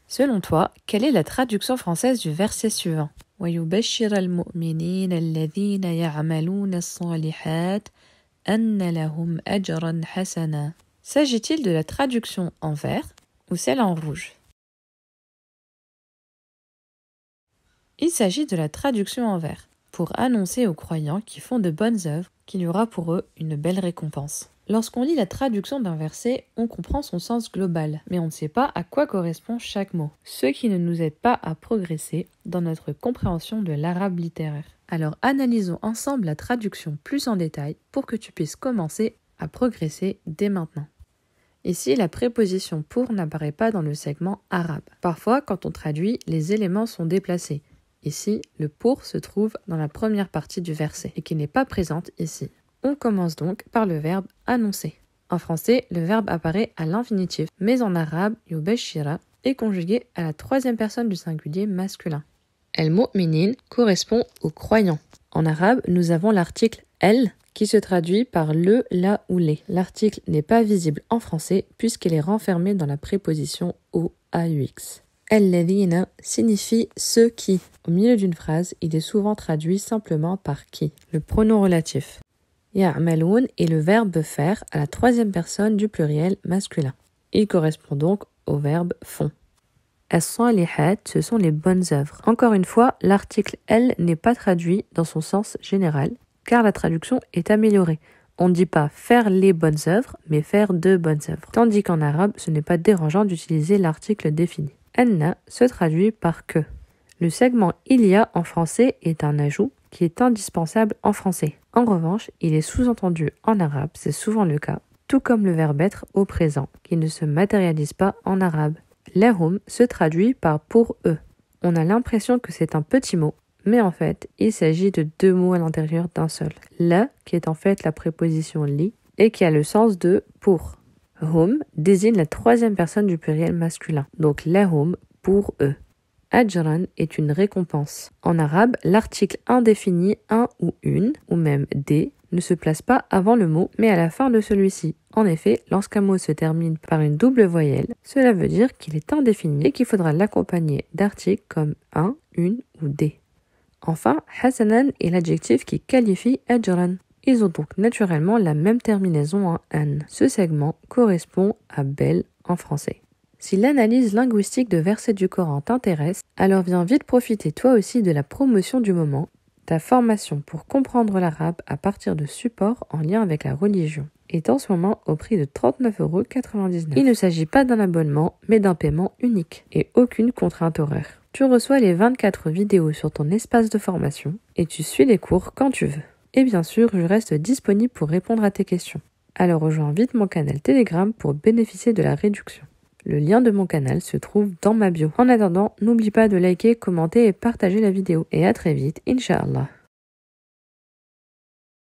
Selon toi, quelle est la traduction française du verset suivant? وَيُبَشِّرَ الْمُؤْمِنِينَ الَّذِينَ يَعْمَلُونَ الصَّالِحَاتِ أَنَّ لَهُمْ أَجْرًا حَسَنًا. S'agit-il de la traduction en vert ou celle en rouge? Il s'agit de la traduction en vert, pour annoncer aux croyants qui font de bonnes œuvres qu'il y aura pour eux une belle récompense. Lorsqu'on lit la traduction d'un verset, on comprend son sens global, mais on ne sait pas à quoi correspond chaque mot, ce qui ne nous aide pas à progresser dans notre compréhension de l'arabe littéraire. Alors analysons ensemble la traduction plus en détail pour que tu puisses commencer à progresser dès maintenant. Ici, la préposition pour n'apparaît pas dans le segment arabe. Parfois, quand on traduit, les éléments sont déplacés. Ici, le pour se trouve dans la première partie du verset et qui n'est pas présente ici. On commence donc par le verbe annoncer. En français, le verbe apparaît à l'infinitif, mais en arabe, yubashira est conjugué à la troisième personne du singulier masculin. El-mu'minin correspond aux croyants. En arabe, nous avons l'article el qui se traduit par le, la ou les. L'article n'est pas visible en français puisqu'il est renfermé dans la préposition au, aux. El-ladhina signifie ceux qui. Au milieu d'une phrase, il est souvent traduit simplement par qui, le pronom relatif. Ya'maloun est le verbe faire à la troisième personne du pluriel masculin. Il correspond donc au verbe font. As-salihat, ce sont les bonnes œuvres. Encore une fois, l'article el n'est pas traduit dans son sens général, car la traduction est améliorée. On ne dit pas faire les bonnes œuvres, mais faire de bonnes œuvres. Tandis qu'en arabe, ce n'est pas dérangeant d'utiliser l'article défini. Anna se traduit par que. Le segment il y a en français est un ajout qui est indispensable en français. En revanche, il est sous-entendu en arabe, c'est souvent le cas, tout comme le verbe être au présent, qui ne se matérialise pas en arabe. Lahum se traduit par pour eux. On a l'impression que c'est un petit mot, mais en fait, il s'agit de deux mots à l'intérieur d'un seul. La, qui est en fait la préposition li, et qui a le sens de pour. Hum désigne la troisième personne du pluriel masculin, donc lahum pour eux. Ajran est une récompense. En arabe, l'article indéfini un ou une, ou même des, ne se place pas avant le mot, mais à la fin de celui-ci. En effet, lorsqu'un mot se termine par une double voyelle, cela veut dire qu'il est indéfini et qu'il faudra l'accompagner d'articles comme un, une ou des. Enfin, hasanan est l'adjectif qui qualifie ajran. Ils ont donc naturellement la même terminaison en an. Ce segment correspond à belle en français. Si l'analyse linguistique de versets du Coran t'intéresse, alors viens vite profiter toi aussi de la promotion du moment, ta formation pour comprendre l'arabe à partir de supports en lien avec la religion est en ce moment au prix de 39,99 €. Il ne s'agit pas d'un abonnement, mais d'un paiement unique et aucune contrainte horaire. Tu reçois les 24 vidéos sur ton espace de formation et tu suis les cours quand tu veux. Et bien sûr, je reste disponible pour répondre à tes questions. Alors rejoins vite mon canal Telegram pour bénéficier de la réduction. Le lien de mon canal se trouve dans ma bio. En attendant, n'oublie pas de liker, commenter et partager la vidéo. Et à très vite, Inch'Allah.